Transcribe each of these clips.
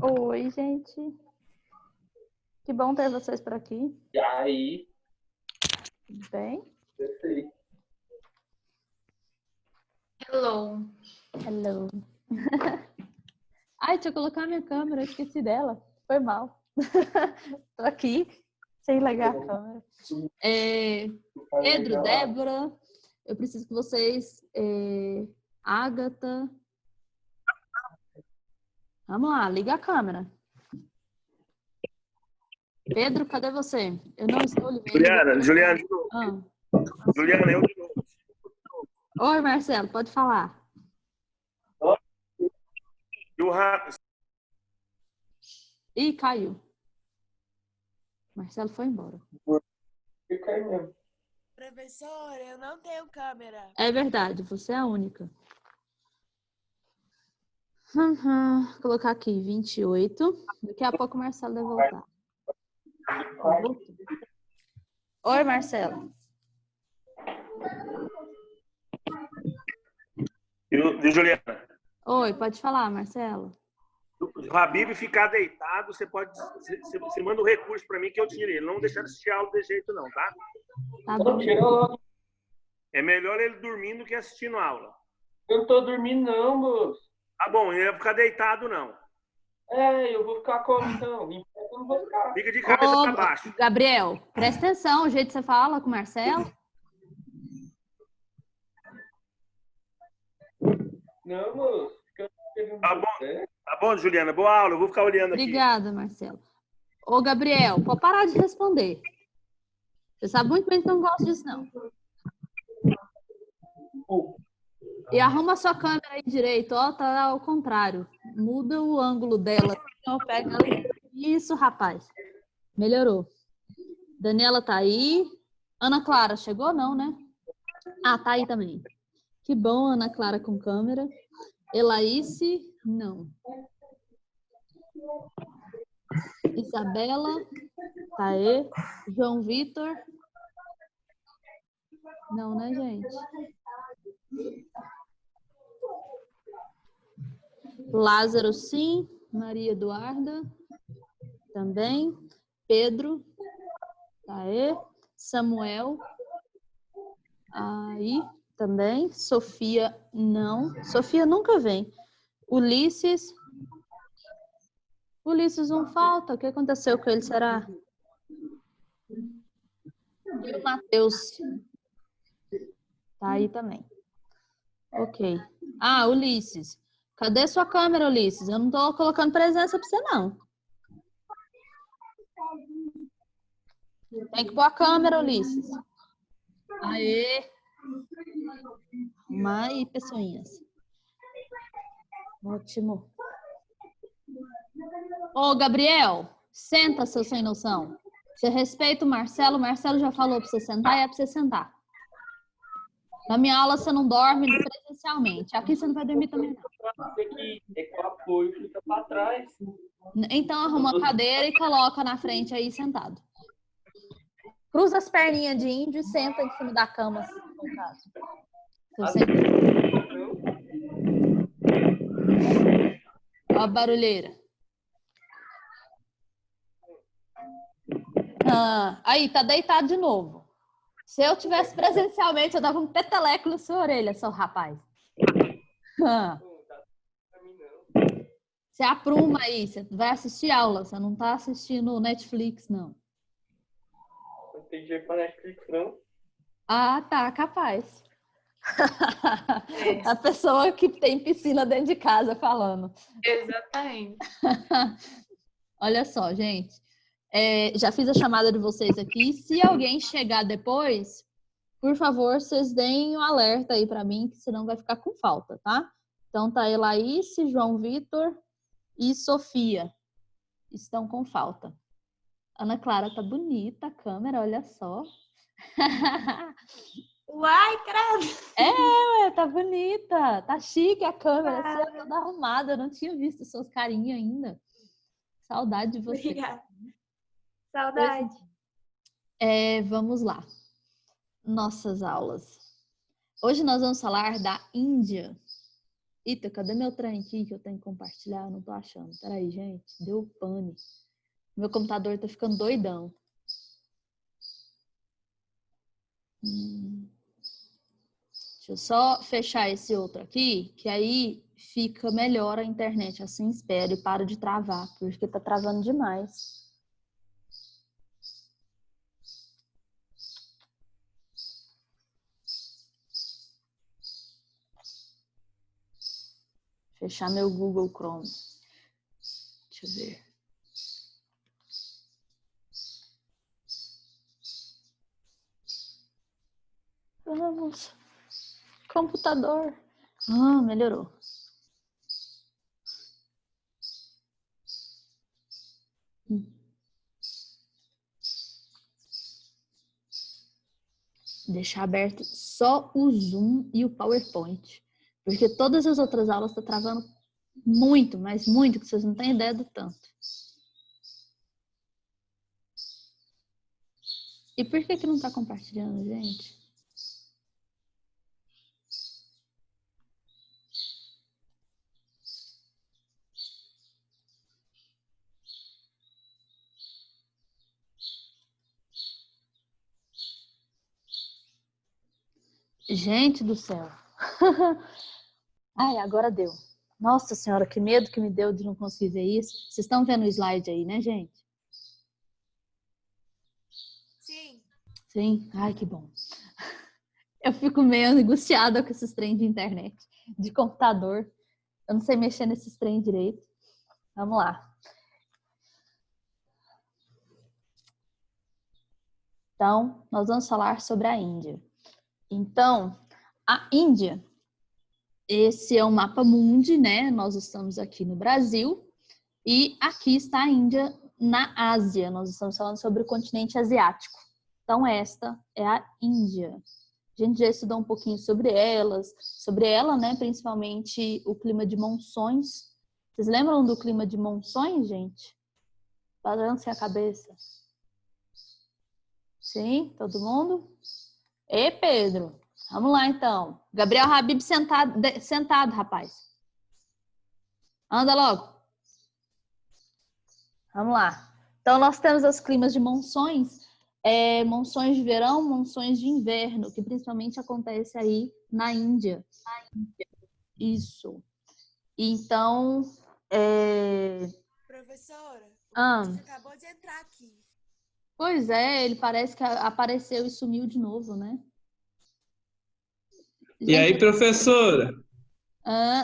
Oi, gente. Que bom ter vocês por aqui. E aí? Tudo bem? Perfeito. Hello. Hello. Ai, deixa eu colocar minha câmera, eu esqueci dela. Foi mal. Tô aqui, sem ligar a câmera. Pedro, Débora, eu preciso que vocês... Ágata... Vamos lá, liga a câmera. Pedro, cadê você? Eu não estou lhe vendo. Juliana, de novo. Juliana, eu de novo. Oi, Marcelo, pode falar. Ih, caiu. Marcelo foi embora. Professora, eu não tenho câmera. É verdade, você é a única. Vou colocar aqui 28. Daqui a pouco o Marcelo deve voltar. Oi, Marcelo. E Juliana? Oi, pode falar, Marcelo. O Habib ficar deitado, você manda o recurso para mim que eu tiro ele. Não deixar assistir a aula de jeito não, tá? Tá bom. É melhor ele dormindo que assistindo a aula. Eu não tô dormindo não, moço. Tá bom, ele vai ficar deitado não. Eu vou ficar como então? Eu não vou ficar. Fica de cabeça para baixo. Gabriel, presta atenção, o jeito que você fala com o Marcelo. Não, moço. Tá bom, Juliana. Boa aula, eu vou ficar olhando aqui. Obrigada, Marcelo. Ô, Gabriel, pode parar de responder. Você sabe muito bem que eu não gosto disso, não. E arruma a sua câmera aí direito, ó, tá ao contrário. Muda o ângulo dela. Então, pega... Isso, rapaz. Melhorou. Daniela tá aí. Ana Clara, chegou não, né? Ah, tá aí também. Que bom, Ana Clara com câmera. Elaíse, não. Isabela, tá aí. João Vitor. Não, né, gente? Lázaro, sim. Maria Eduarda, também. Pedro, tá aí. Samuel, aí, também. Sofia, não. Sofia nunca vem. Ulisses não falta. O que aconteceu com ele, será? E o Matheus tá aí também. Ok. Ah, Ulisses. Cadê sua câmera, Ulisses? Eu não tô colocando presença pra você, não. Tem que pôr a câmera, Ulisses. Aê. Arrumar aí, pessoinhas. Ótimo. Ô, Gabriel, senta, seu sem noção. Você respeita o Marcelo já falou pra você sentar e é pra você sentar. Na minha aula você não dorme presencialmente. Aqui você não vai dormir também, não. É que o apoio fica para trás. Então arruma a cadeira e coloca na frente aí sentado. Cruza as perninhas de índio e senta em cima da cama, no caso. Ó a barulheira. Aí, tá deitado de novo. Se eu tivesse presencialmente, eu dava um peteleco na sua orelha, seu rapaz. Você apruma aí, você vai assistir aula, você não tá assistindo Netflix, não. Não tem jeito pra Netflix, não. Ah, tá, capaz. A pessoa que tem piscina dentro de casa falando. Exatamente. Olha só, gente. Já fiz a chamada de vocês aqui. Se alguém chegar depois, por favor, vocês deem um alerta aí pra mim, que senão vai ficar com falta, tá? Então tá Elaíse, João Vitor e Sofia. Estão com falta. Ana Clara tá bonita a câmera, olha só. Uai, credo! Tá bonita. Tá chique a câmera. Você é toda arrumada. Eu não tinha visto suas carinhas ainda. Saudade de você. Obrigada. Saudade. Vamos lá. Nossas aulas. Hoje nós vamos falar da Índia. Eita, cadê meu trem aqui que eu tenho que compartilhar? Eu não tô achando. Peraí, gente. Deu pane. Meu computador tá ficando doidão. Deixa eu só fechar esse outro aqui, que aí fica melhor a internet. Assim espero e para de travar, porque tá travando demais. Fechar meu Google Chrome. Deixa eu ver. Vamos. Computador. Ah, melhorou. Deixar aberto só o Zoom e o PowerPoint. Porque todas as outras aulas estão travando muito, mas muito, que vocês não têm ideia do tanto. E por que não está compartilhando, gente? Gente do céu. Ai, agora deu. Nossa senhora, que medo que me deu de não conseguir ver isso. Vocês estão vendo o slide aí, né, gente? Sim. Sim? Ai, que bom. Eu fico meio angustiada com esses trem de internet, de computador. Eu não sei mexer nesses trem direito. Vamos lá. Então, nós vamos falar sobre a Índia. Então, a Índia, esse é o mapa mundi, né? Nós estamos aqui no Brasil e aqui está a Índia na Ásia. Nós estamos falando sobre o continente asiático. Então, esta é a Índia. A gente já estudou um pouquinho sobre ela, né? Principalmente o clima de monções. Vocês lembram do clima de monções, gente? Balance a cabeça. Sim, todo mundo? E Pedro? Vamos lá, então. Gabriel Habib sentado, rapaz. Anda logo. Vamos lá. Então, nós temos os climas de monções. Monções de verão, monções de inverno, que principalmente acontece aí na Índia. Isso. Então, Professora, Ah, você acabou de entrar aqui. pois é, ele parece que apareceu e sumiu de novo, né? E aí, professora?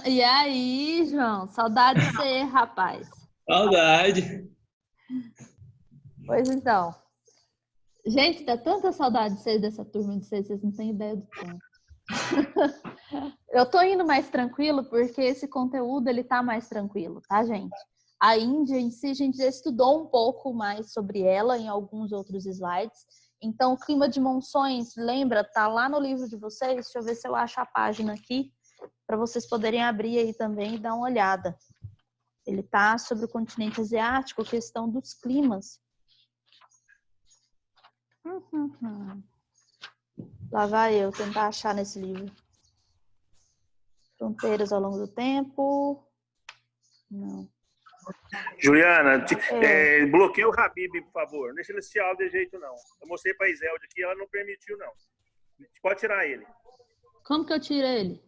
E aí, João? Saudade de você, rapaz. Saudade. Pois então. Gente, dá tanta saudade de vocês, dessa turma de vocês não têm ideia do tanto. Eu tô indo mais tranquilo porque esse conteúdo, ele tá mais tranquilo, tá, gente? A Índia em si, a gente já estudou um pouco mais sobre ela em alguns outros slides. Então, o clima de monções, lembra? Tá lá no livro de vocês. Deixa eu ver se eu acho a página aqui, para vocês poderem abrir aí também e dar uma olhada. Ele tá sobre o continente asiático, questão dos climas. Lá vai eu tentar achar nesse livro. Fronteiras ao longo do tempo. Não. Juliana, bloqueia o Habib, por favor. Não deixa ele assistir aula de jeito, não. Eu mostrei para a Iselda aqui, ela não permitiu, não. Pode tirar ele. Como que eu tiro ele?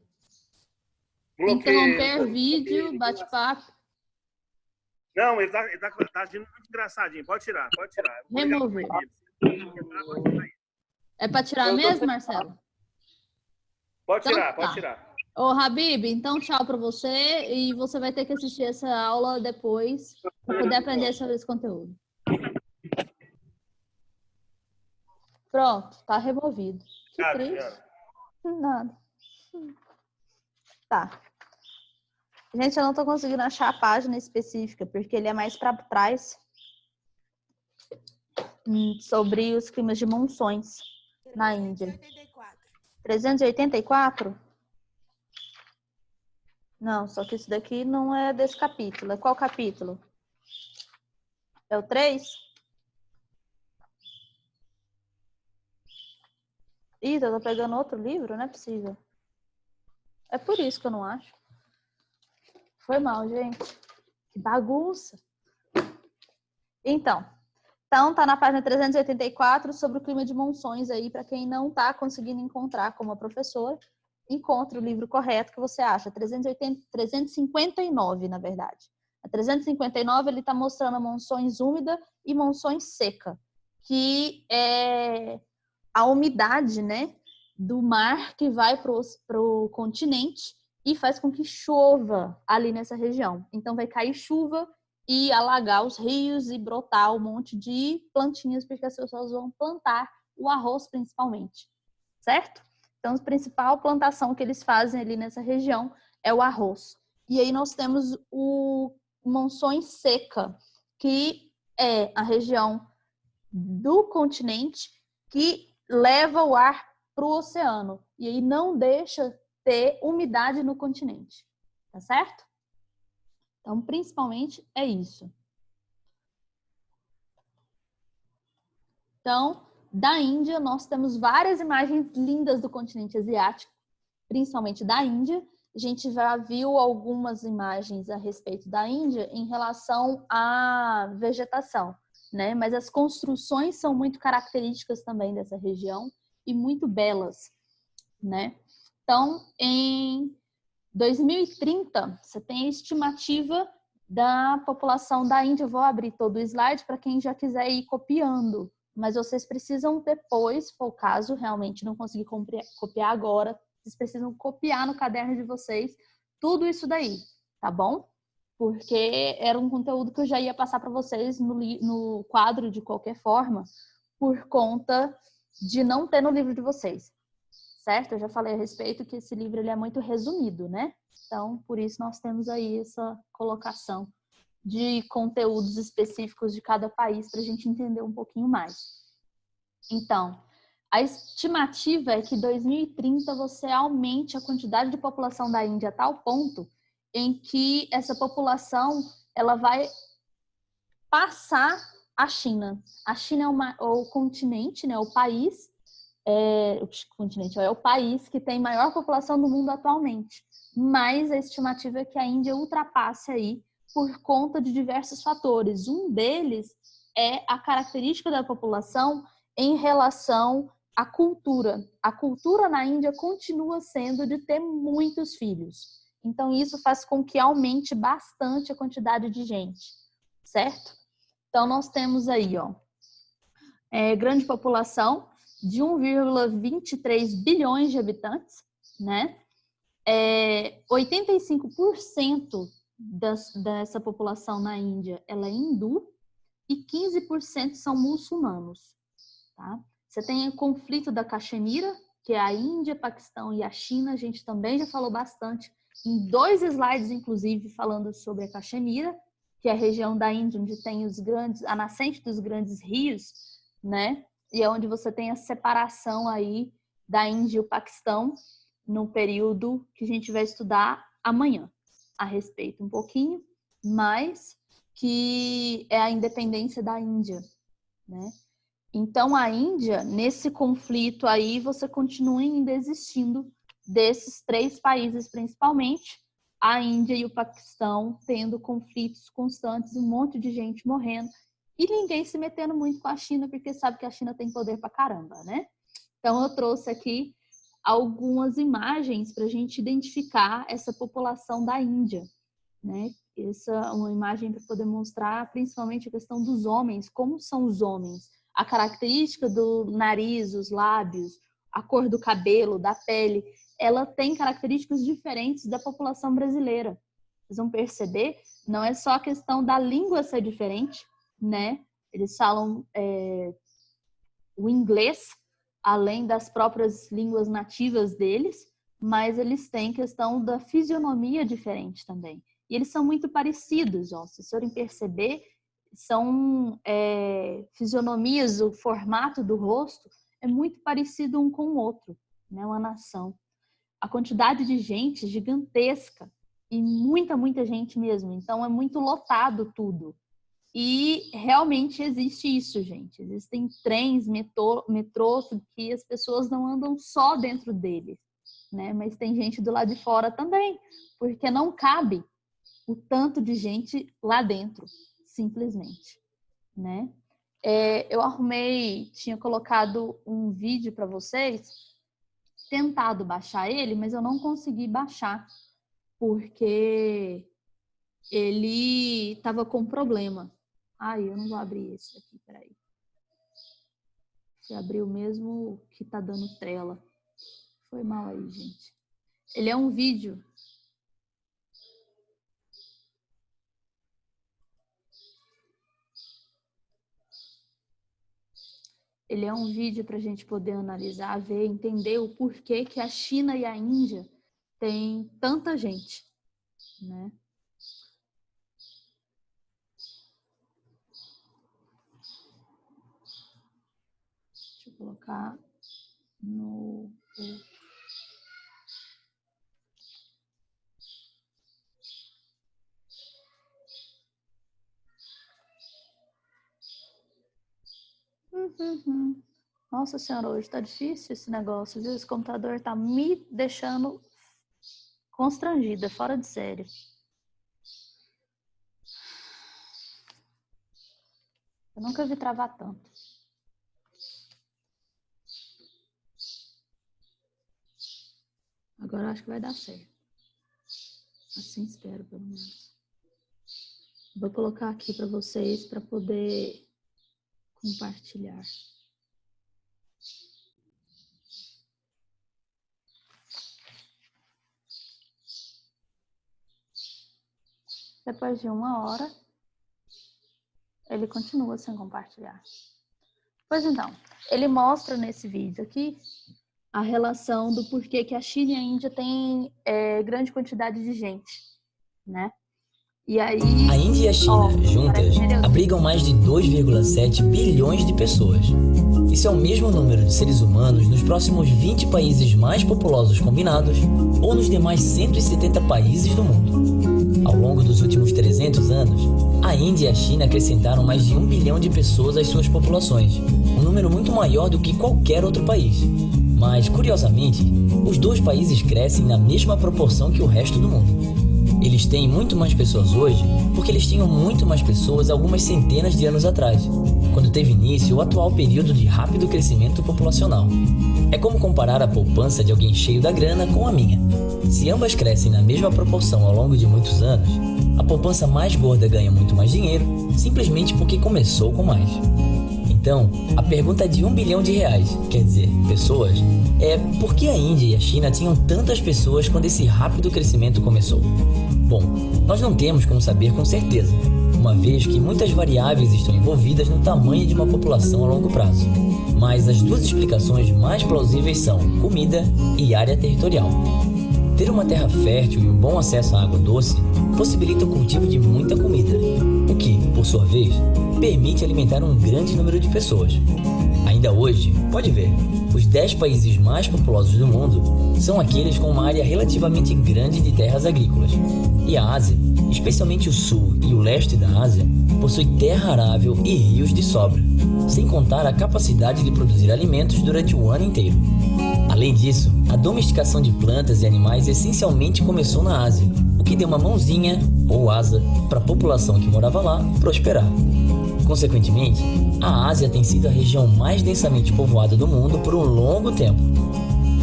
Bloqueia. Interromper vídeo, bate-papo. Não, ele tá agindo muito engraçadinho. Pode tirar. Remover. É para tirar mesmo, Marcelo? Pode tirar, Então, pode tirar. Ô, Habib, então tchau para você e você vai ter que assistir essa aula depois para poder aprender sobre esse conteúdo. Pronto, tá removido. Que triste. Nada. Tá. Gente, eu não tô conseguindo achar a página específica, porque ele é mais para trás sobre os climas de monções na Índia. 384? Não, só que isso daqui não é desse capítulo. É qual capítulo? É o 3? Ih, eu tô pegando outro livro? Não é possível. É por isso que eu não acho. Foi mal, gente. Que bagunça. Então, tá na página 384 sobre o clima de monções aí, para quem não tá conseguindo encontrar como a professora, encontre o livro correto que você acha, 359, na verdade. A 359, ele tá mostrando a monções úmida e monções seca, que é a umidade, né, do mar que vai pro continente e faz com que chova ali nessa região. Então vai cair chuva e alagar os rios e brotar um monte de plantinhas, porque as pessoas vão plantar o arroz principalmente, certo? Então, a principal plantação que eles fazem ali nessa região é o arroz. E aí nós temos o monções seca, que é a região do continente que leva o ar para o oceano. E aí não deixa ter umidade no continente, tá certo? Então, principalmente, é isso. Então, da Índia, nós temos várias imagens lindas do continente asiático, principalmente da Índia. A gente já viu algumas imagens a respeito da Índia em relação à vegetação, né? Mas as construções são muito características também dessa região e muito belas, né? Então, em 2030, você tem a estimativa da população da Índia. Eu vou abrir todo o slide para quem já quiser ir copiando, mas vocês precisam depois, se for o caso, realmente não conseguir copiar agora, vocês precisam copiar no caderno de vocês tudo isso daí, tá bom? Porque era um conteúdo que eu já ia passar para vocês no quadro de qualquer forma, por conta de não ter no livro de vocês. Certo? Eu já falei a respeito que esse livro ele é muito resumido, né? Então, por isso nós temos aí essa colocação de conteúdos específicos de cada país para a gente entender um pouquinho mais. Então, a estimativa é que em 2030 você aumente a quantidade de população da Índia a tal ponto em que essa população ela vai passar a China. A China é o continente, né? O país o continente é o país que tem maior população no mundo atualmente, mas a estimativa é que a Índia ultrapasse aí por conta de diversos fatores. Um deles é a característica da população em relação à cultura. A cultura na Índia continua sendo de ter muitos filhos. Então, isso faz com que aumente bastante a quantidade de gente, certo? Então, nós temos aí, grande população, de 1,23 bilhões de habitantes, né? 85% dessa população na Índia ela é hindu e 15% são muçulmanos, tá? Você tem o conflito da Caxemira, que é a Índia, Paquistão e a China. A gente também já falou bastante em 2 slides, inclusive, falando sobre a Caxemira, que é a região da Índia onde tem a nascente dos grandes rios, né? E é onde você tem a separação aí da Índia e o Paquistão no período que a gente vai estudar amanhã a respeito um pouquinho, mas que é a independência da Índia, né? Então, a Índia, nesse conflito aí, você continua ainda existindo desses 3 países, principalmente, a Índia e o Paquistão tendo conflitos constantes, um monte de gente morrendo, e ninguém se metendo muito com a China, porque sabe que a China tem poder pra caramba, né? Então, eu trouxe aqui algumas imagens para a gente identificar essa população da Índia, né? Essa é uma imagem para poder mostrar principalmente a questão dos homens, como são os homens, a característica do nariz, os lábios, a cor do cabelo, da pele, ela tem características diferentes da população brasileira. Vocês vão perceber, não é só a questão da língua ser diferente, né? Eles falam o inglês, além das próprias línguas nativas deles, mas eles têm questão da fisionomia diferente também. E eles são muito parecidos, se vocês forem perceber, são fisionomias, o formato do rosto é muito parecido um com o outro, né? Uma nação. A quantidade de gente gigantesca e muita gente mesmo, então é muito lotado tudo. E realmente existe isso, gente. Existem trens, metrôs que as pessoas não andam só dentro deles, né? Mas tem gente do lado de fora também, porque não cabe o tanto de gente lá dentro, simplesmente, né? Eu tinha colocado um vídeo para vocês, tentado baixar ele, mas eu não consegui baixar, porque ele estava com problema. Eu não vou abrir esse aqui, peraí. Você abriu mesmo que tá dando tela. Foi mal aí, gente. Ele é um vídeo. Ele é um vídeo para a gente poder analisar, ver, entender o porquê que a China e a Índia têm tanta gente, né? Deixa eu colocar no... Nossa senhora, hoje tá difícil esse negócio, viu? Esse computador tá me deixando constrangida, fora de série. Eu nunca vi travar tanto. Agora eu acho que vai dar certo. Assim espero, pelo menos. Vou colocar aqui para vocês para poder compartilhar. Depois de 1 hora, ele continua sem compartilhar. Pois então, ele mostra nesse vídeo aqui a relação do porquê que a China e a Índia têm grande quantidade de gente, né? E aí, a Índia e a China, juntas, abrigam mais de 2,7 bilhões de pessoas. Isso é o mesmo número de seres humanos nos próximos 20 países mais populosos combinados ou nos demais 170 países do mundo. Ao longo dos últimos 300 anos, a Índia e a China acrescentaram mais de 1 bilhão de pessoas às suas populações, um número muito maior do que qualquer outro país. Mas, curiosamente, os dois países crescem na mesma proporção que o resto do mundo. Eles têm muito mais pessoas hoje porque eles tinham muito mais pessoas algumas centenas de anos atrás, quando teve início o atual período de rápido crescimento populacional. É como comparar a poupança de alguém cheio da grana com a minha. Se ambas crescem na mesma proporção ao longo de muitos anos, a poupança mais gorda ganha muito mais dinheiro, simplesmente porque começou com mais. Então, a pergunta de 1 bilhão de reais, quer dizer, pessoas, é por que a Índia e a China tinham tantas pessoas quando esse rápido crescimento começou? Bom, nós não temos como saber com certeza, uma vez que muitas variáveis estão envolvidas no tamanho de uma população a longo prazo. Mas as duas explicações mais plausíveis são comida e área territorial. Ter uma terra fértil e um bom acesso à água doce possibilita o cultivo de muita comida, o que, por sua vez, permite alimentar um grande número de pessoas. Ainda hoje, pode ver, os 10 países mais populosos do mundo são aqueles com uma área relativamente grande de terras agrícolas. E a Ásia, especialmente o sul e o leste da Ásia, possui terra arável e rios de sobra, sem contar a capacidade de produzir alimentos durante o ano inteiro. Além disso, a domesticação de plantas e animais essencialmente começou na Ásia, o que deu uma mãozinha, ou asa, para a população que morava lá prosperar. Consequentemente, a Ásia tem sido a região mais densamente povoada do mundo por um longo tempo.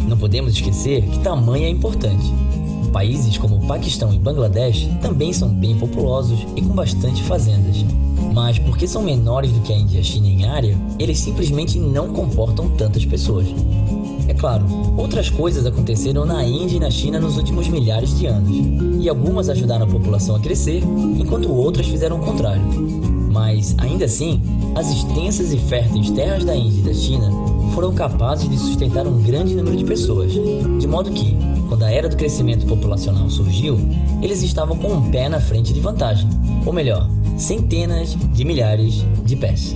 Não podemos esquecer que tamanho é importante. Países como o Paquistão e Bangladesh também são bem populosos e com bastante fazendas. Mas porque são menores do que a Índia e a China em área, eles simplesmente não comportam tantas pessoas. É claro, outras coisas aconteceram na Índia e na China nos últimos milhares de anos, e algumas ajudaram a população a crescer, enquanto outras fizeram o contrário. Mas, ainda assim, as extensas e férteis terras da Índia e da China foram capazes de sustentar um grande número de pessoas, de modo que, quando a era do crescimento populacional surgiu, eles estavam com um pé na frente de vantagem, ou melhor, centenas de milhares de pés.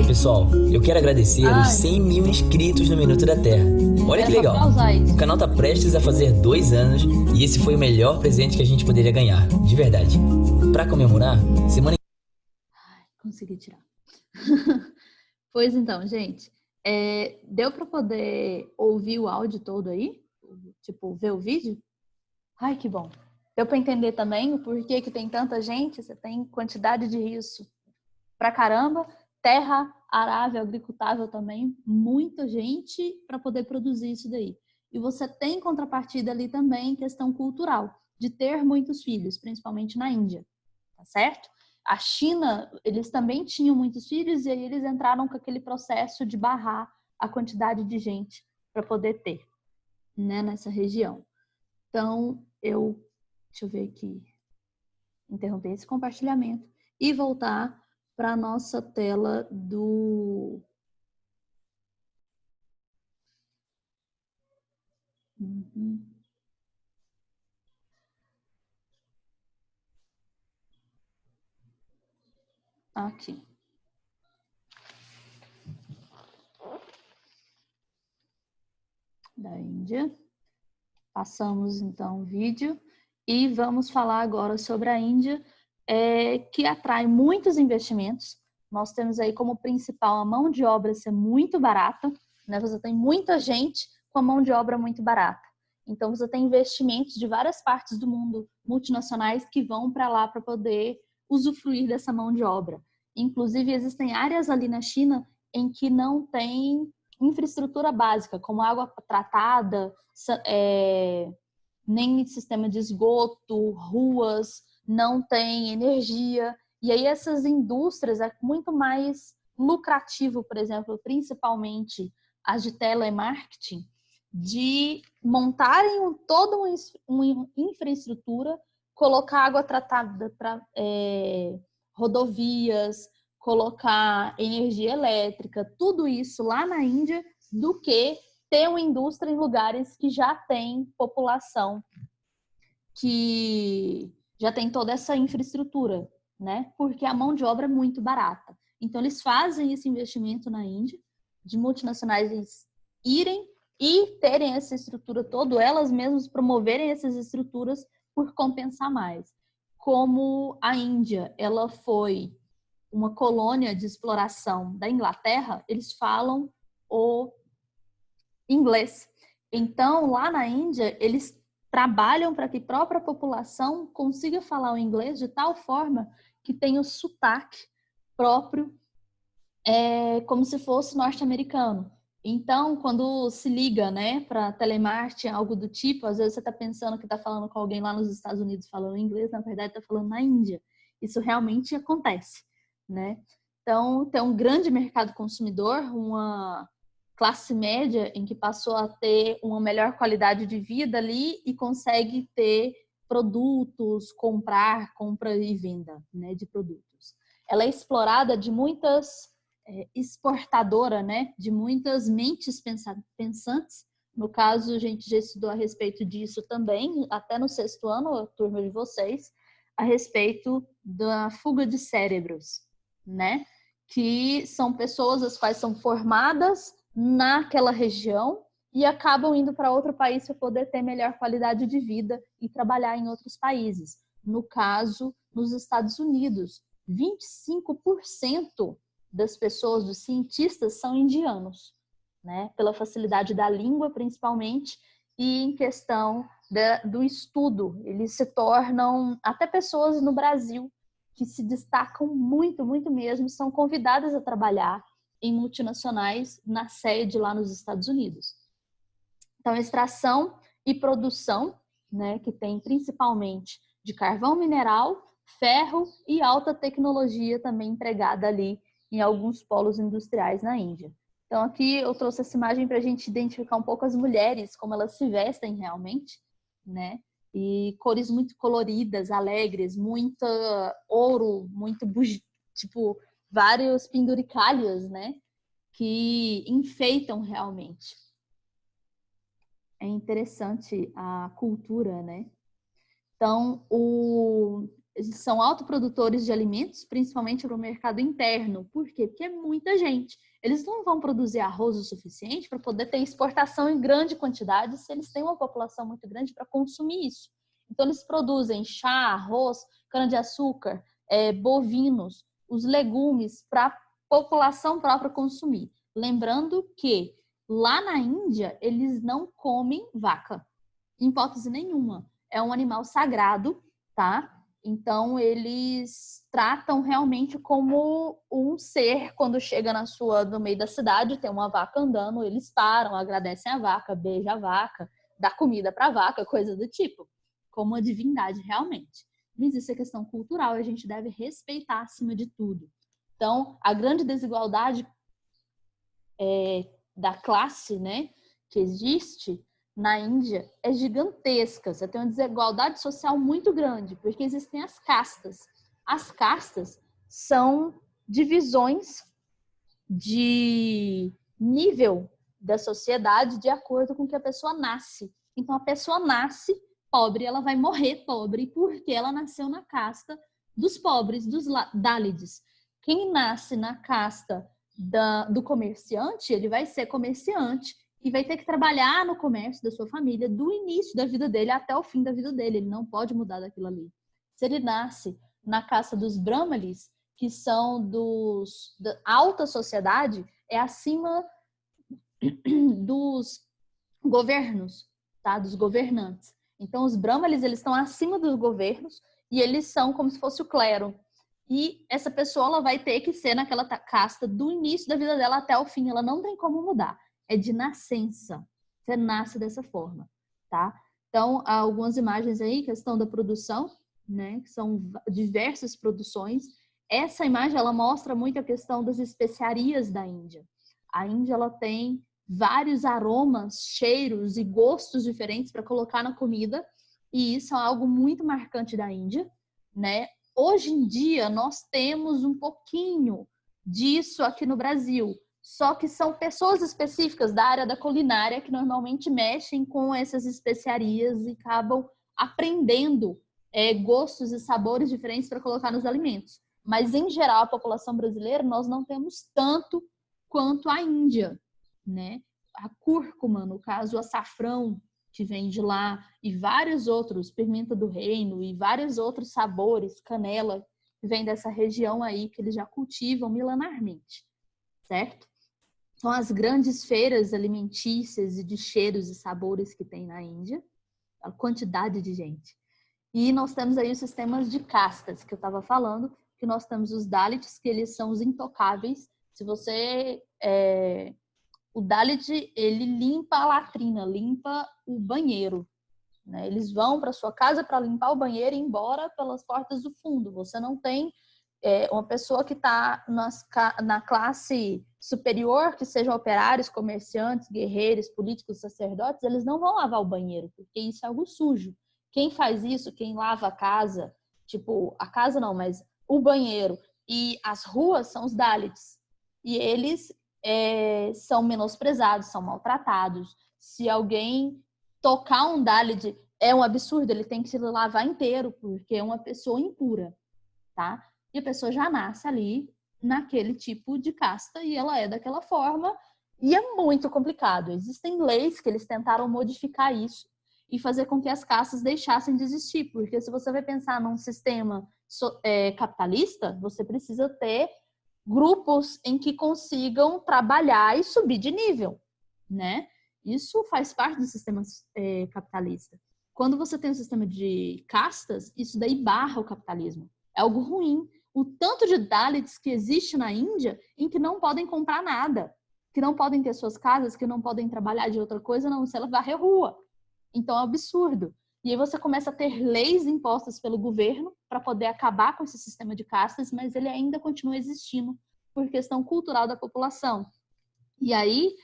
Pessoal, eu quero agradecer os 100 mil inscritos no Minuto da Terra. Olha que legal, o canal tá prestes a fazer 2 anos e esse foi o melhor presente que a gente poderia ganhar, de verdade. Pra comemorar, semana... Consegui tirar. Pois então, gente, deu pra poder ouvir o áudio todo aí? tipo, ver o vídeo? Ai, que bom. Deu para entender também o porquê que tem tanta gente, você tem quantidade de rios pra caramba, terra arável, agricultável também, muita gente para poder produzir isso daí. E você tem contrapartida ali também questão cultural, de ter muitos filhos, principalmente na Índia, tá certo? A China, eles também tinham muitos filhos e aí eles entraram com aquele processo de barrar a quantidade de gente para poder ter, né, nessa região. Então, deixa eu ver aqui, interromper esse compartilhamento e voltar para a nossa tela do... Aqui. Da Índia. Passamos, então, o vídeo e vamos falar agora sobre a Índia, que atrai muitos investimentos. Nós temos aí como principal a mão de obra ser muito barata, né? Você tem muita gente com a mão de obra muito barata. Então, você tem investimentos de várias partes do mundo, multinacionais, que vão para lá para poder usufruir dessa mão de obra. Inclusive, existem áreas ali na China em que não tem infraestrutura básica, como água tratada, nem sistema de esgoto, ruas, não tem energia. E aí essas indústrias é muito mais lucrativo, por exemplo, principalmente as de telemarketing, de montarem toda uma infraestrutura, colocar água tratada para rodovias, colocar energia elétrica, tudo isso lá na Índia, do que ter uma indústria em lugares que já tem população, que já tem toda essa infraestrutura, né? Porque a mão de obra é muito barata. Então, eles fazem esse investimento na Índia, de multinacionais irem e terem essa estrutura toda, elas mesmas promoverem essas estruturas por compensar mais. Como a Índia, ela foi uma colônia de exploração da Inglaterra, eles falam o inglês. Então, lá na Índia, eles trabalham para que a própria população consiga falar o inglês de tal forma que tenha o sotaque próprio, como se fosse norte-americano. Então, quando se liga, né, para telemarketing, algo do tipo, às vezes você está pensando que está falando com alguém lá nos Estados Unidos falando inglês, na verdade está falando na Índia. Isso realmente acontece, né? Então, tem um grande mercado consumidor, uma classe média em que passou a ter uma melhor qualidade de vida ali e consegue ter produtos, compra e venda, né, de produtos. Ela é explorada de muitas exportadora, né, de muitas mentes pensantes. No caso, a gente já estudou a respeito disso também, até no 6º ano, a turma de vocês, a respeito da fuga de cérebros, né, que são pessoas as quais são formadas naquela região e acabam indo para outro país para poder ter melhor qualidade de vida e trabalhar em outros países. No caso, nos Estados Unidos, 25% das pessoas, dos cientistas, são indianos, né? Pela facilidade da língua, principalmente, e em questão do estudo. Eles se tornam, até pessoas no Brasil, que se destacam muito, muito mesmo, são convidadas a trabalhar em multinacionais na sede lá nos Estados Unidos. Então, extração e produção, né, que tem principalmente de carvão mineral, ferro e alta tecnologia também empregada ali em alguns polos industriais na Índia. Então, aqui eu trouxe essa imagem para a gente identificar um pouco as mulheres, como elas se vestem realmente, né? E cores muito coloridas, alegres, muito ouro, muito tipo vários penduricalhos, né? Que enfeitam realmente. É interessante a cultura, né? Então, eles são autoprodutores de alimentos, principalmente para o mercado interno. Por quê? Porque é muita gente. Eles não vão produzir arroz o suficiente para poder ter exportação em grande quantidade se eles têm uma população muito grande para consumir isso. Então, eles produzem chá, arroz, cana-de-açúcar, bovinos, os legumes para a população própria consumir. Lembrando que Lá na Índia, eles não comem vaca, em hipótese nenhuma. É um animal sagrado, tá? Então, eles tratam realmente como um ser. Quando chega no meio da cidade, tem uma vaca andando, eles param, agradecem a vaca, beijam a vaca, dá comida para a vaca, coisa do tipo. Como uma divindade, realmente. Mas isso é questão cultural, a gente deve respeitar acima de tudo. Então, a grande desigualdade da classe, né, que existe na Índia é gigantesca. Você tem uma desigualdade social muito grande, porque existem as castas. As castas são divisões de nível da sociedade de acordo com que a pessoa nasce. Então, a pessoa nasce pobre, ela vai morrer pobre porque ela nasceu na casta dos pobres, dos Dalits. Quem nasce na casta do comerciante, ele vai ser comerciante e vai ter que trabalhar no comércio da sua família do início da vida dele até o fim da vida dele. Ele não pode mudar daquilo ali. Se ele nasce na casta dos Brahmanes, que são da alta sociedade, é acima dos governos, tá? Dos governantes. Então, os Brahmanes, eles estão acima dos governos e eles são como se fosse o clero. E essa pessoa, ela vai ter que ser naquela casta do início da vida dela até o fim. Ela não tem como mudar. É de nascença. Você nasce dessa forma, tá? Então, há algumas imagens aí, questão da produção, né? Que são diversas produções. Essa imagem, ela mostra muito a questão das especiarias da Índia. A Índia, ela tem vários aromas, cheiros e gostos diferentes para colocar na comida. E isso é algo muito marcante da Índia, né? Hoje em dia, nós temos um pouquinho disso aqui no Brasil. Só que são pessoas específicas da área da culinária que normalmente mexem com essas especiarias e acabam aprendendo gostos e sabores diferentes para colocar nos alimentos. Mas, em geral, a população brasileira, nós não temos tanto quanto a Índia, né? A cúrcuma, no caso, o açafrão, que vem de lá, e vários outros, pimenta do reino, e vários outros sabores, canela, que vem dessa região aí, que eles já cultivam milenarmente, certo? São as grandes feiras alimentícias e de cheiros e sabores que tem na Índia, a quantidade de gente. E nós temos aí os sistemas de castas, que eu estava falando, que nós temos os Dalits, que eles são os intocáveis. Se você... O Dalit, ele limpa a latrina, limpa o banheiro, né? Eles vão para sua casa para limpar o banheiro e ir embora pelas portas do fundo. Você não tem uma pessoa que está na classe superior, que sejam operários, comerciantes, guerreiros, políticos, sacerdotes, eles não vão lavar o banheiro, porque isso é algo sujo. Quem faz isso, quem lava a casa, tipo, a casa não, mas o banheiro e as ruas são os Dalits. E eles são menosprezados, são maltratados. Se alguém tocar um Dalit, é um absurdo, ele tem que se lavar inteiro, porque é uma pessoa impura, tá? E a pessoa já nasce ali naquele tipo de casta e ela é daquela forma e é muito complicado. Existem leis que eles tentaram modificar isso e fazer com que as castas deixassem de existir, porque se você vai pensar num sistema capitalista, você precisa ter grupos em que consigam trabalhar e subir de nível, né? Isso faz parte do sistema capitalista. Quando você tem um sistema de castas, isso daí barra o capitalismo. É algo ruim. O tanto de Dalits que existe na Índia em que não podem comprar nada, que não podem ter suas casas, que não podem trabalhar de outra coisa, não sei, ela varrer rua. Então é um absurdo. E aí você começa a ter leis impostas pelo governo para poder acabar com esse sistema de castas, mas ele ainda continua existindo por questão cultural da população. E aí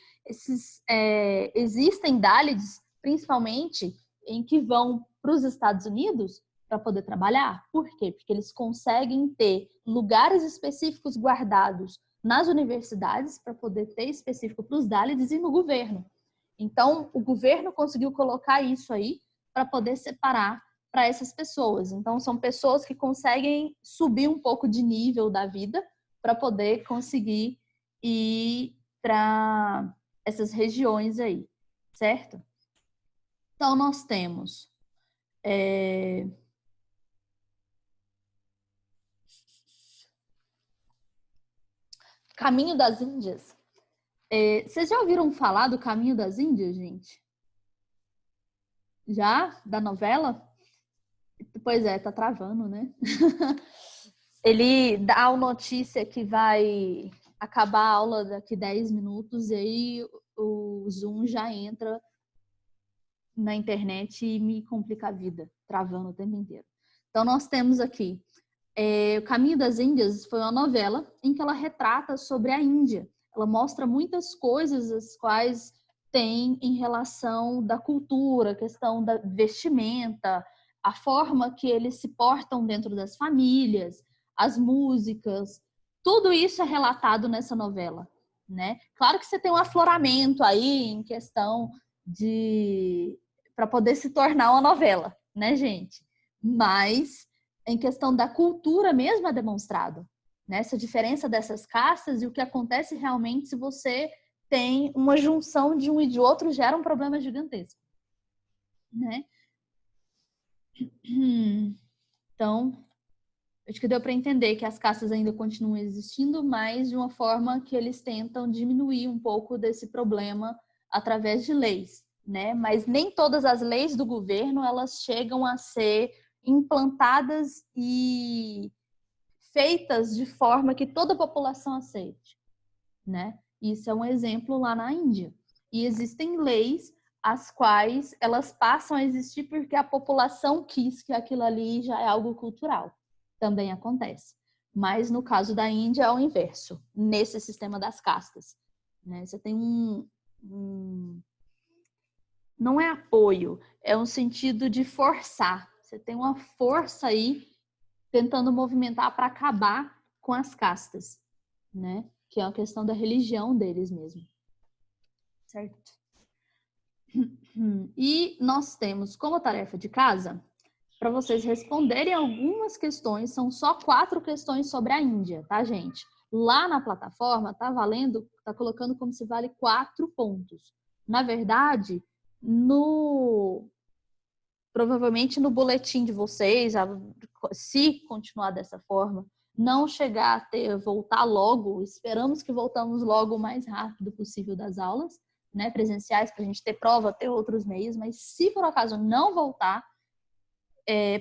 existem Dalits, principalmente, em que vão para os Estados Unidos para poder trabalhar. Por quê? Porque eles conseguem ter lugares específicos guardados nas universidades para poder ter específico para os Dalits e no governo. Então, o governo conseguiu colocar isso aí para poder separar para essas pessoas. Então, são pessoas que conseguem subir um pouco de nível da vida para poder conseguir ir para essas regiões aí, certo? Então, nós temos Caminho das Índias Vocês já ouviram falar do Caminho das Índias, gente? Já? Da novela? Pois é, tá travando, né? Ele dá a notícia que vai acabar a aula daqui 10 minutos e aí o Zoom já entra na internet e me complica a vida, travando o tempo inteiro. Então, nós temos aqui O Caminho das Índias foi uma novela em que ela retrata sobre a Índia. Ela mostra muitas coisas as quais tem em relação da cultura, questão da vestimenta, a forma que eles se portam dentro das famílias, as músicas, tudo isso é relatado nessa novela, né? Claro que você tem um afloramento aí em questão para poder se tornar uma novela, né, gente? Mas em questão da cultura mesmo é demonstrado, né? Essa diferença dessas castas e o que acontece realmente se você tem uma junção de um e de outro gera um problema gigantesco, né? Então, acho que deu para entender que as castas ainda continuam existindo, mas de uma forma que eles tentam diminuir um pouco desse problema através de leis, né? Mas nem todas as leis do governo elas chegam a ser implantadas e feitas de forma que toda a população aceite, né? Isso é um exemplo lá na Índia. E existem leis as quais elas passam a existir porque a população quis que aquilo ali já é algo cultural. Também acontece. Mas no caso da Índia é o inverso, nesse sistema das castas, né? Você tem não é apoio, é um sentido de forçar. Você tem uma força aí tentando movimentar para acabar com as castas, né? Que é uma questão da religião deles mesmo. Certo? E nós temos como tarefa de casa para vocês responderem algumas questões, são só 4 questões sobre a Índia, tá, gente? Lá na plataforma tá valendo, tá colocando como se vale 4 pontos. Na verdade, provavelmente no boletim de vocês, se continuar dessa forma, não chegar a voltar logo, esperamos que voltamos logo o mais rápido possível das aulas, né, presenciais, para a gente ter prova, ter outros meios, mas se por acaso não voltar,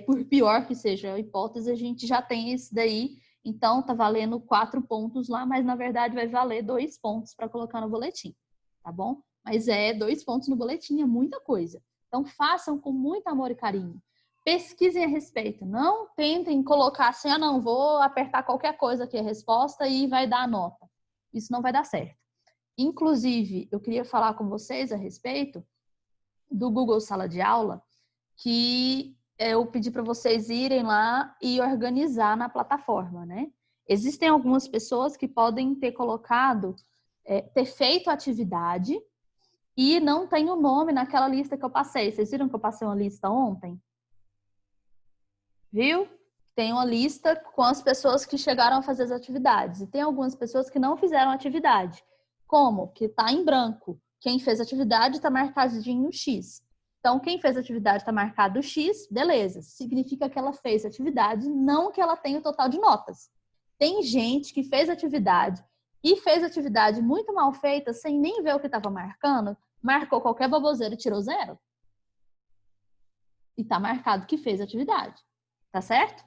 por pior que seja a hipótese, a gente já tem esse daí, então tá valendo 4 pontos lá, mas na verdade vai valer 2 pontos para colocar no boletim, tá bom? Mas 2 pontos no boletim é muita coisa. Então façam com muito amor e carinho. Pesquisem a respeito, não tentem colocar assim, não, vou apertar qualquer coisa aqui a resposta e vai dar a nota. Isso não vai dar certo. Inclusive, eu queria falar com vocês a respeito do Google Sala de Aula, que eu pedi para vocês irem lá e organizar na plataforma, né? Existem algumas pessoas que podem ter colocado, ter feito a atividade e não tem o nome naquela lista que eu passei. Vocês viram que eu passei uma lista ontem? Viu? Tem uma lista com as pessoas que chegaram a fazer as atividades. E tem algumas pessoas que não fizeram atividade. Como? Que está em branco. Quem fez atividade está marcadinho X. Então, quem fez atividade está marcado X, beleza. Significa que ela fez atividade, não que ela tenha o total de notas. Tem gente que fez atividade e fez atividade muito mal feita, sem nem ver o que estava marcando, marcou qualquer baboseira e tirou 0. E está marcado que fez atividade. Tá certo?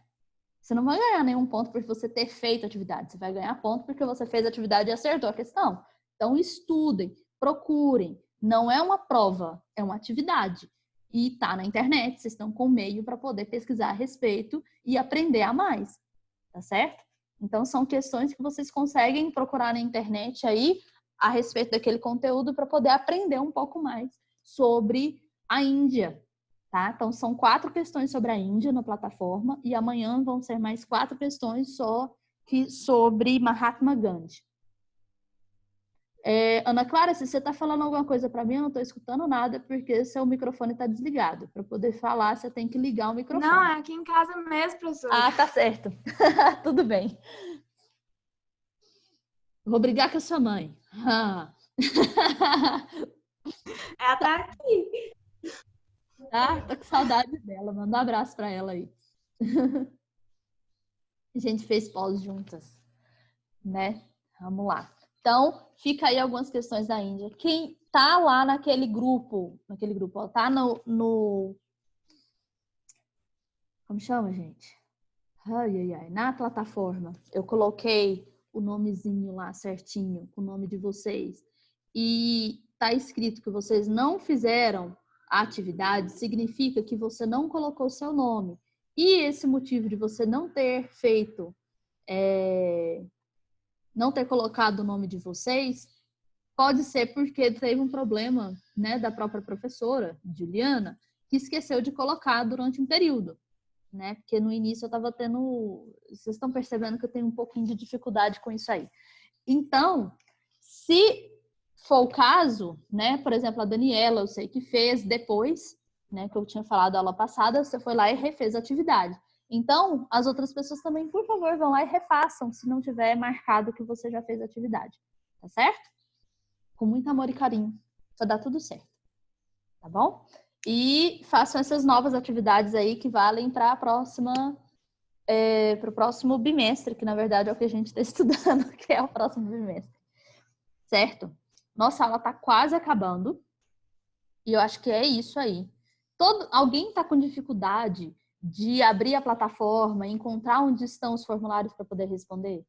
Você não vai ganhar nenhum ponto por você ter feito atividade. Você vai ganhar ponto porque você fez atividade e acertou a questão. Então, estudem, procurem. Não é uma prova, é uma atividade. E tá na internet, vocês estão com meio para poder pesquisar a respeito e aprender a mais. Tá certo? Então, são questões que vocês conseguem procurar na internet aí a respeito daquele conteúdo para poder aprender um pouco mais sobre a Índia. Tá? Então, são 4 questões sobre a Índia na plataforma e amanhã vão ser mais 4 questões sobre Mahatma Gandhi. Ana Clara, se você está falando alguma coisa para mim, eu não estou escutando nada porque seu microfone está desligado. Para poder falar, você tem que ligar o microfone. Não, é aqui em casa mesmo, professor. Ah, tá certo. Tudo bem. Vou brigar com a sua mãe. Ela tá aqui. Tá? Tô com saudade dela. Manda um abraço para ela aí. A gente fez pós juntas, né? Vamos lá. Então, fica aí algumas questões da Índia. Quem tá lá naquele grupo, ó, tá no... Como chama, gente? Na plataforma. Eu coloquei o nomezinho lá certinho, o nome de vocês. E tá escrito que vocês não fizeram a atividade, significa que você não colocou seu nome. E esse motivo de você não ter feito, não ter colocado o nome de vocês, pode ser porque teve um problema, né, da própria professora, Juliana, que esqueceu de colocar durante um período, né? Porque no início eu estava tendo... Vocês estão percebendo que eu tenho um pouquinho de dificuldade com isso aí. Então, se for o caso, né, por exemplo, a Daniela, eu sei que fez depois, né, que eu tinha falado aula passada, você foi lá e refez a atividade. Então, as outras pessoas também, por favor, vão lá e refaçam, se não tiver marcado que você já fez a atividade. Tá certo? Com muito amor e carinho. Vai dar tudo certo. Tá bom? E façam essas novas atividades aí que valem para a próxima... para o próximo bimestre, que na verdade é o que a gente está estudando, que é o próximo bimestre. Certo? Nossa aula está quase acabando. E eu acho que é isso aí. Alguém está com dificuldade de abrir a plataforma, encontrar onde estão os formulários para poder responder?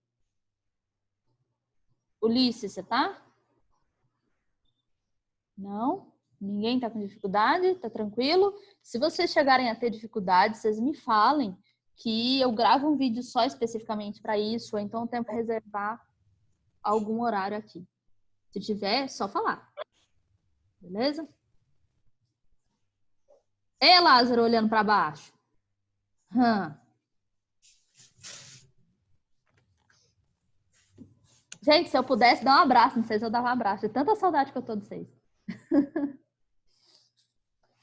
Ulisses, você tá? Não? Ninguém está com dificuldade? Tá tranquilo? Se vocês chegarem a ter dificuldade, vocês me falem que eu gravo um vídeo só especificamente para isso, ou então eu tento reservar algum horário aqui. Se tiver, é só falar. Beleza? Ei, Lázaro, olhando para baixo. Gente, se eu pudesse dar um abraço, não sei se eu dava um abraço. De tanta saudade que eu tô de vocês.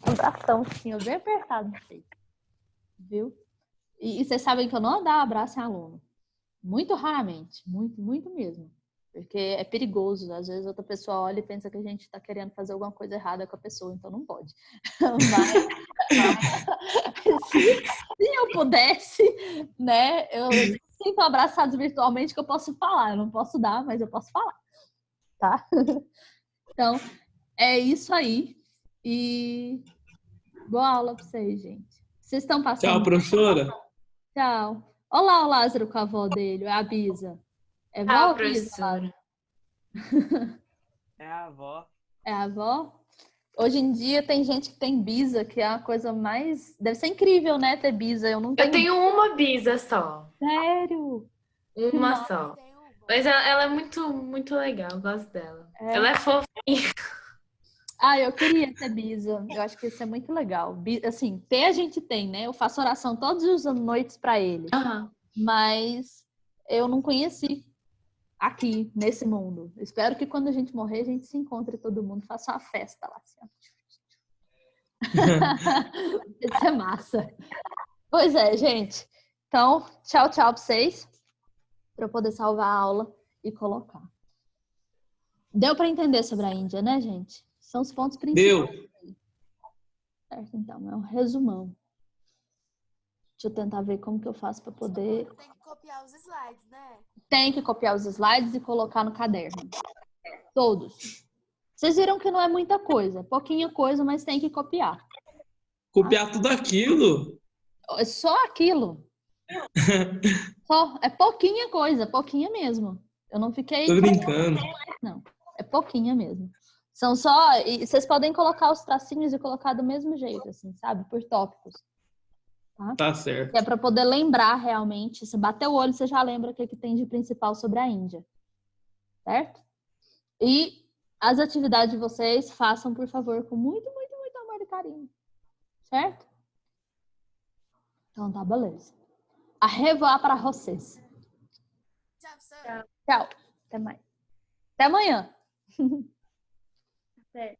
Um abração, assim, bem apertado de vocês. Viu? E vocês sabem que eu não dou abraço em aluno. Muito raramente. Muito, muito mesmo. Porque é perigoso. Às vezes outra pessoa olha e pensa que a gente está querendo fazer alguma coisa errada com a pessoa, então não pode. Mas se eu pudesse, né, eu sinto abraçados virtualmente que eu posso falar. Eu não posso dar, mas eu posso falar. Tá? Então, é isso aí. E boa aula para vocês, gente. Vocês estão passando... Tchau, professora. Tchau. Olá, o Lázaro com a avó dele, a Bisa. É vó ou Bisa, Lázaro? É a avó. É a avó? Hoje em dia tem gente que tem Bisa, que é a coisa mais... Deve ser incrível, né, ter Bisa. Eu não tenho... Eu tenho uma Bisa só. Sério? Uma só. Mas ela é muito, muito legal. Eu gosto dela. Ela é fofinha. Eu queria ter Bisa. Eu acho que isso é muito legal. Assim, ter a gente tem, né? Eu faço oração todas as noites para ele. Mas eu não conheci aqui, nesse mundo. Espero que quando a gente morrer, a gente se encontre todo mundo, faça uma festa lá. Assim. Isso é massa. Pois é, gente. Então, tchau, tchau pra vocês. Para eu poder salvar a aula e colocar. Deu para entender sobre a Índia, né, gente? São os pontos principais. Deu. Certo, então, é um resumão. Deixa eu tentar ver como que eu faço para poder... Tem que copiar os slides, né? Tem que copiar os slides e colocar no caderno. Todos. Vocês viram que não é muita coisa. Pouquinha coisa, mas tem que copiar. Copiar tudo aquilo? É só aquilo. É pouquinha coisa, pouquinha mesmo. Eu não fiquei... Tô brincando. Não, é pouquinha mesmo. São só... E vocês podem colocar os tracinhos e colocar do mesmo jeito, assim, sabe? Por tópicos. Tá certo. É para poder lembrar realmente. Se bater o olho, você já lembra o que tem de principal sobre a Índia. Certo? E as atividades de vocês, façam, por favor, com muito, muito, muito amor e carinho. Certo? Então tá, beleza. A revoar para vocês. Tchau, professora. Tchau. Até mais. Até amanhã. Até.